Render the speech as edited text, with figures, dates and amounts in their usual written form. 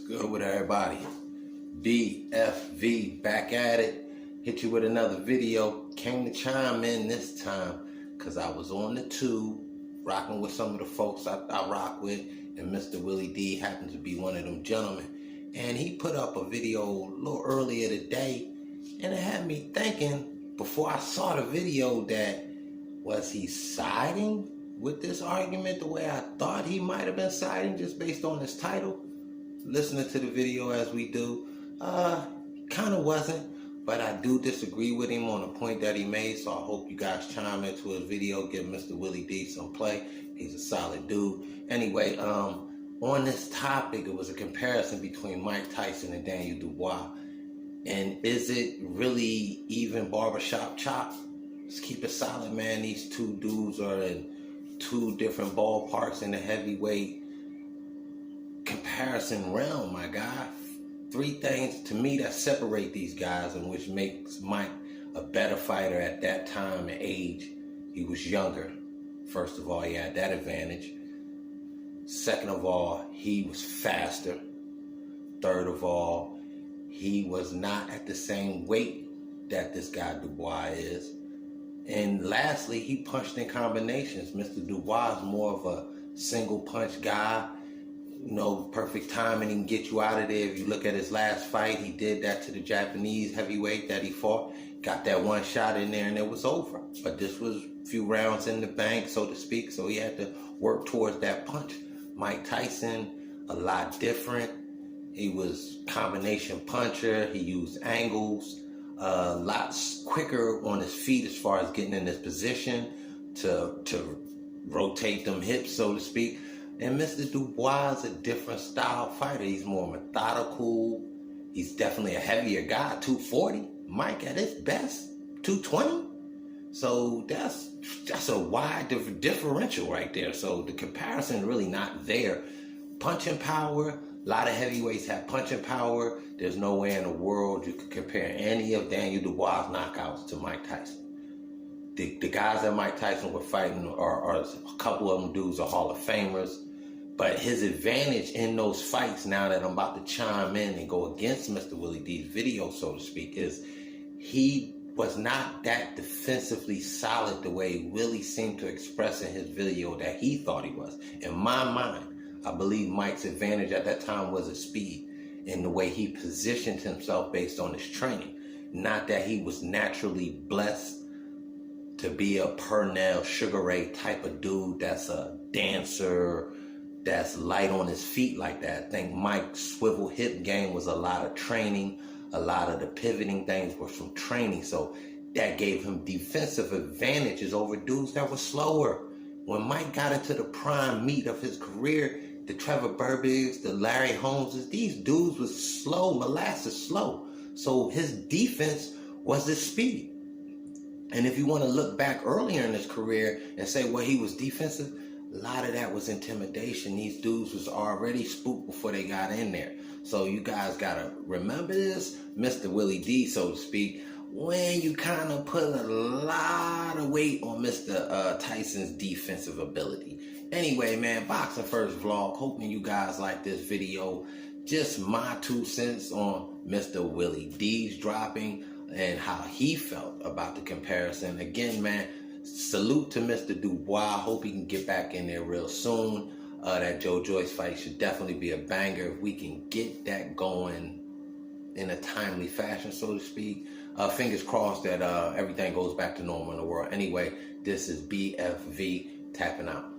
Good with everybody. BFV back at it. Hit you with another video. Came to chime in this time because I was on the tube rocking with some of the folks I rock with, and Mr. Willie D happened to be one of them gentlemen. And he put up a video a little earlier today, and it had me thinking before I saw the video that was he siding with this argument the way I thought he might have been siding just based on his title? Listening to the video as we do, kind of wasn't, but I do disagree with him on a point that he made, so I hope you guys chime into his video, give Mr. Willie D some play. He's a solid dude. Anyway, on this topic, it was a comparison between Mike Tyson and Daniel Dubois, and is it really even barbershop chop? Let's keep it solid, man. These two dudes are in two different ballparks in the heavyweight comparison realm, my guy. Three things to me that separate these guys and which makes Mike a better fighter at that time and age. He was younger. First of all, he had that advantage. Second of all, he was faster. Third of all, he was not at the same weight that this guy Dubois is. And lastly, he punched in combinations. Mr. Dubois is more of a single punch guy. You know, perfect timing, he can get you out of there. If you look at his last fight, he did that to the Japanese heavyweight that he fought. Got that one shot in there and it was over. But this was a few rounds in the bank, so to speak, so he had to work towards that punch. Mike Tyson, a lot different. He was combination puncher. He used angles, a lot quicker on his feet as far as getting in this position to rotate them hips, so to speak. And Mr. Dubois is a different style fighter. He's more methodical. He's definitely a heavier guy, 240. Mike at his best, 220. So that's a wide differential right there. So the comparison is really not there. Punching power, a lot of heavyweights have punching power. There's no way in the world you could compare any of Daniel Dubois' knockouts to Mike Tyson. The guys that Mike Tyson were fighting are a couple of them dudes are Hall of Famers. But his advantage in those fights, now that I'm about to chime in and go against Mr. Willie D's video, so to speak, is he was not that defensively solid the way Willie seemed to express in his video that he thought he was. In my mind, I believe Mike's advantage at that time was his speed and the way he positioned himself based on his training. Not that he was naturally blessed to be a Pernell Sugar Ray type of dude that's a dancer, that's light on his feet like that. I think Mike's swivel hip game was a lot of training. A lot of the pivoting things were from training. So that gave him defensive advantages over dudes that were slower. When Mike got into the prime meat of his career, the Trevor Burbigs, the Larry Holmeses, these dudes was slow, molasses slow. So his defense was his speed. And if you want to look back earlier in his career and say, well, he was defensive, a lot of that was intimidation. These dudes was already spooked before they got in there. So you guys got to remember this, Mr. Willie D, so to speak, when you kind of put a lot of weight on Mr. Tyson's defensive ability. Anyway, man, Boxing First Vlog, hoping you guys like this video. Just my 2 cents on Mr. Willie D's dropping and how he felt about the comparison. Again, man, salute to Mr. Dubois. Hope he can get back in there real soon. That Joe Joyce fight should definitely be a banger if we can get that going in a timely fashion, so to speak. Fingers crossed that everything goes back to normal in the world. Anyway, this is BFV tapping out.